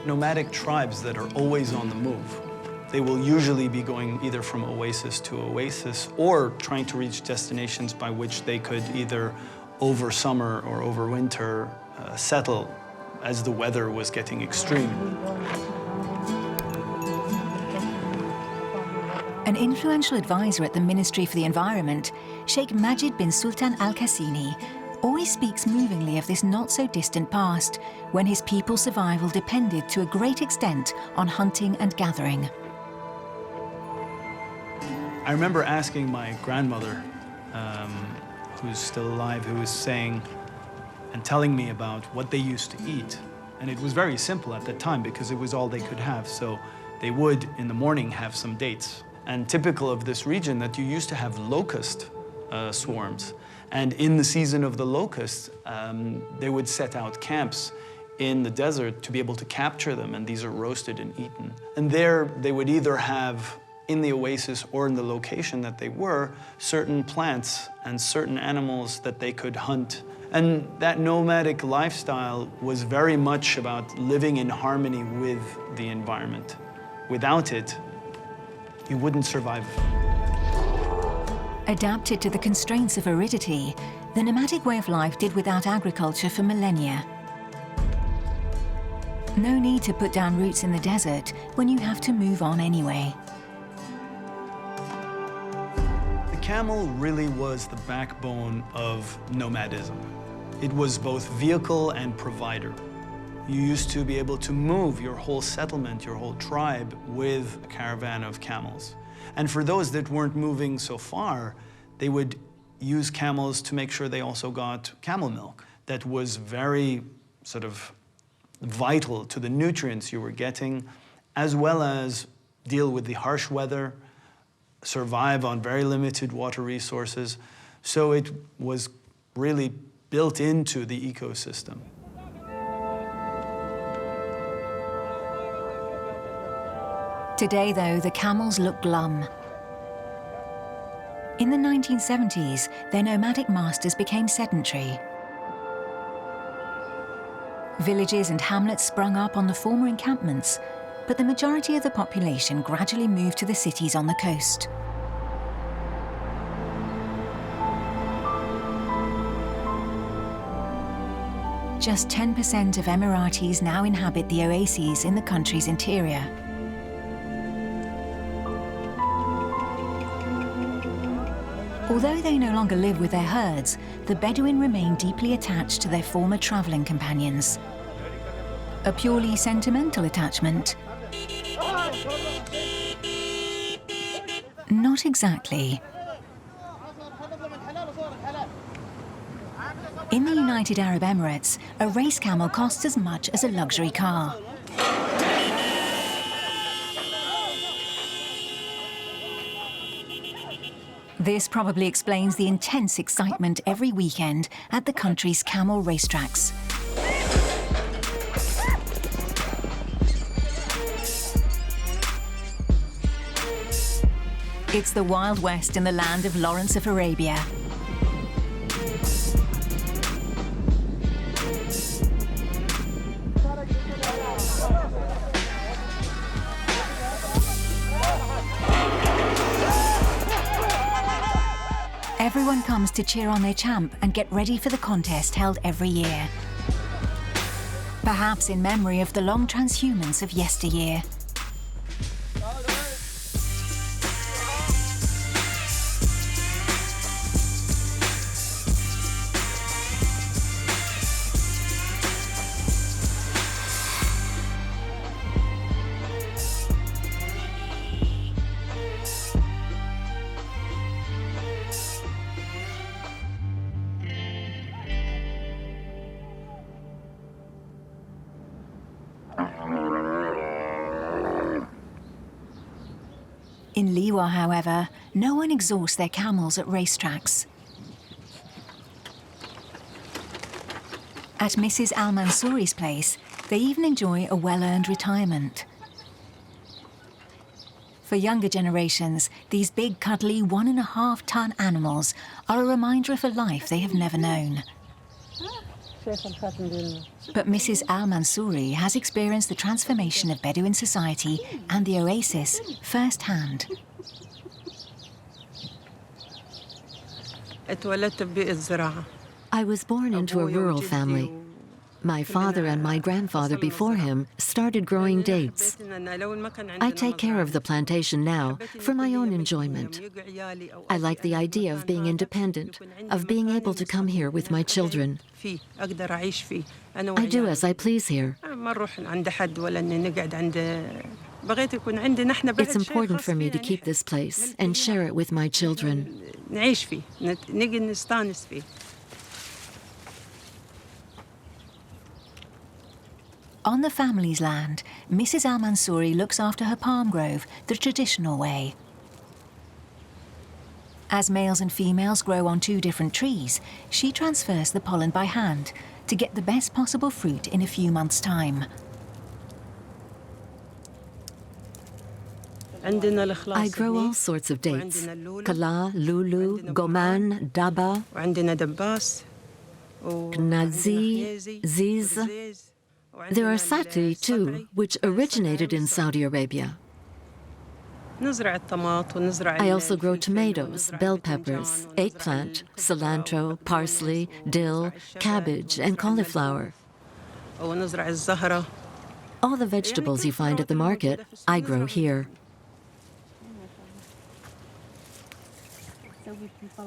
nomadic tribes that are always on the move. They will usually be going either from oasis to oasis or trying to reach destinations by which they could either over summer or over winter settle as the weather was getting extreme. An influential advisor at the Ministry for the Environment, Sheikh Majid bin Sultan al-Qassimi, always speaks movingly of this not-so-distant past, when his people's survival depended to a great extent on hunting and gathering. I remember asking my grandmother, who's still alive, who was saying and telling me about what they used to eat. And it was very simple at that time because it was all they could have. So they would, in the morning, have some dates. And typical of this region, that you used to have locust swarms. And in the season of the locusts, they would set out camps in the desert to be able to capture them, and these are roasted and eaten. And there they would either have, in the oasis or in the location that they were, certain plants and certain animals that they could hunt. And that nomadic lifestyle was very much about living in harmony with the environment. Without it, you wouldn't survive. Adapted to the constraints of aridity, the nomadic way of life did without agriculture for millennia. No need to put down roots in the desert when you have to move on anyway. The camel really was the backbone of nomadism. It was both vehicle and provider. You used to be able to move your whole settlement, your whole tribe, with a caravan of camels. And for those that weren't moving so far, they would use camels to make sure they also got camel milk. That was very sort of vital to the nutrients you were getting, as well as deal with the harsh weather, survive on very limited water resources. So it was really built into the ecosystem. Today, though, the camels look glum. In the 1970s, their nomadic masters became sedentary. Villages and hamlets sprung up on the former encampments, but the majority of the population gradually moved to the cities on the coast. Just 10% of Emiratis now inhabit the oases in the country's interior. Although they no longer live with their herds, the Bedouin remain deeply attached to their former travelling companions. A purely sentimental attachment? Not exactly. In the United Arab Emirates, a race camel costs as much as a luxury car. This probably explains the intense excitement every weekend at the country's camel racetracks. It's the Wild West in the land of Lawrence of Arabia. Everyone comes to cheer on their champ and get ready for the contest held every year. Perhaps in memory of the long transhumance of yesteryear. In Liwa, however, no one exhausts their camels at racetracks. At Mrs. Al-Mansouri's place, they even enjoy a well-earned retirement. For younger generations, these big, cuddly 1.5-ton animals are a reminder of a life they have never known. But Mrs. Al-Mansouri has experienced the transformation of Bedouin society and the oasis firsthand. I was born into a rural family. My father and my grandfather before him started growing dates. I take care of the plantation now for my own enjoyment. I like the idea of being independent, of being able to come here with my children. I do as I please here. It's important for me to keep this place and share it with my children. On the family's land, Mrs. Al-Mansouri looks after her palm grove the traditional way. As males and females grow on two different trees, she transfers the pollen by hand to get the best possible fruit in a few months' time. I grow all sorts of dates: Kala, Lulu, Goman, Daba, Gnazi, Ziz. There are Sati too, which originated in Saudi Arabia. I also grow tomatoes, bell peppers, eggplant, cilantro, parsley, dill, cabbage, and cauliflower. All the vegetables you find at the market, I grow here.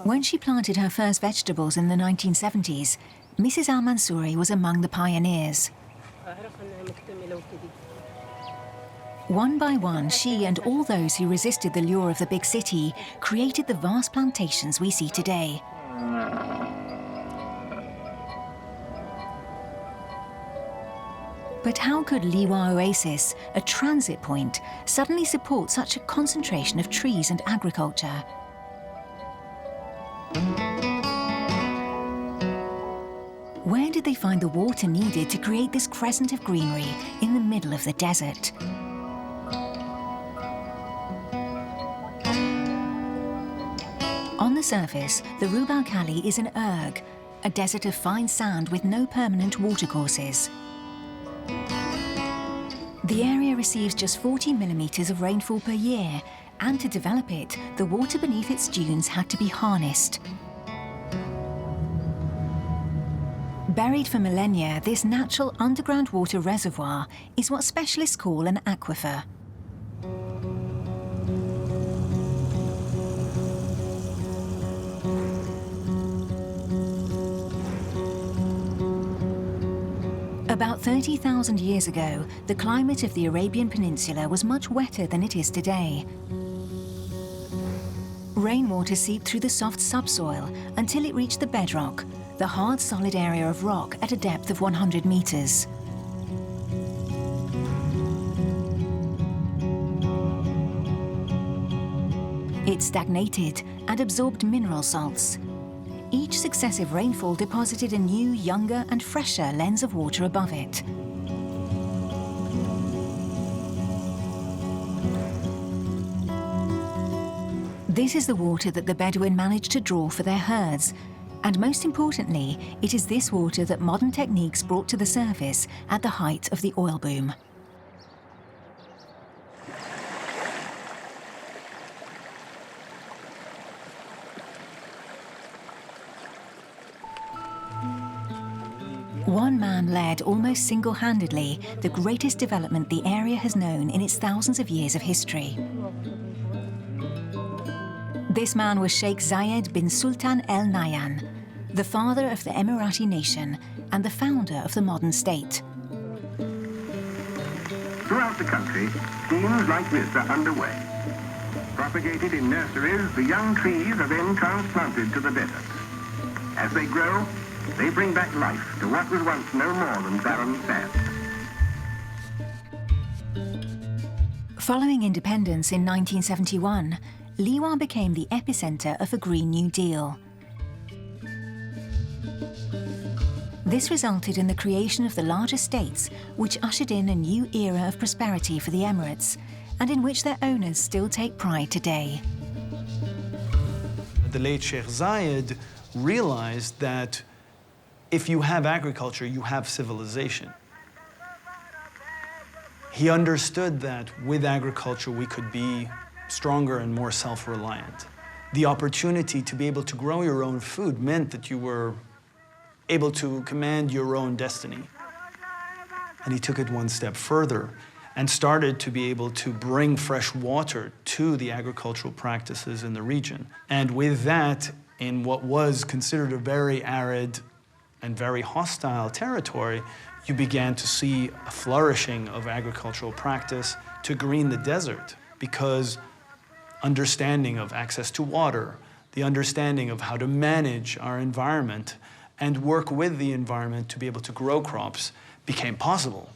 When she planted her first vegetables in the 1970s, Mrs. Al-Mansouri was among the pioneers. One by one, she and all those who resisted the lure of the big city created the vast plantations we see today. But how could Liwa Oasis, a transit point, suddenly support such a concentration of trees and agriculture? Where did they find the water needed to create this crescent of greenery in the middle of the desert? On the surface, the Rub al Khali is an erg, a desert of fine sand with no permanent watercourses. The area receives just 40 millimeters of rainfall per year, and to develop it, the water beneath its dunes had to be harnessed. Buried for millennia, this natural underground water reservoir is what specialists call an aquifer. About 30,000 years ago, the climate of the Arabian Peninsula was much wetter than it is today. Rainwater seeped through the soft subsoil until it reached the bedrock, the hard, solid area of rock at a depth of 100 meters. It stagnated and absorbed mineral salts. Each successive rainfall deposited a new, younger and fresher lens of water above it. This is the water that the Bedouin managed to draw for their herds. And most importantly, it is this water that modern techniques brought to the surface at the height of the oil boom. One man led almost single-handedly the greatest development the area has known in its thousands of years of history. This man was Sheikh Zayed bin Sultan Al Nahyan, the father of the Emirati nation and the founder of the modern state. Throughout the country, schemes like this are underway. Propagated in nurseries, the young trees are then transplanted to the desert. As they grow, they bring back life to what was once no more than barren sand. Following independence in 1971, Liwa became the epicenter of a Green New Deal. This resulted in the creation of the large estates, which ushered in a new era of prosperity for the Emirates, and in which their owners still take pride today. The late Sheikh Zayed realized that if you have agriculture, you have civilization. He understood that with agriculture, we could be stronger and more self-reliant. The opportunity to be able to grow your own food meant that you were able to command your own destiny. And he took it one step further and started to be able to bring fresh water to the agricultural practices in the region. And with that, in what was considered a very arid and very hostile territory, you began to see a flourishing of agricultural practice to green the desert, because understanding of access to water, the understanding of how to manage our environment and work with the environment to be able to grow crops became possible.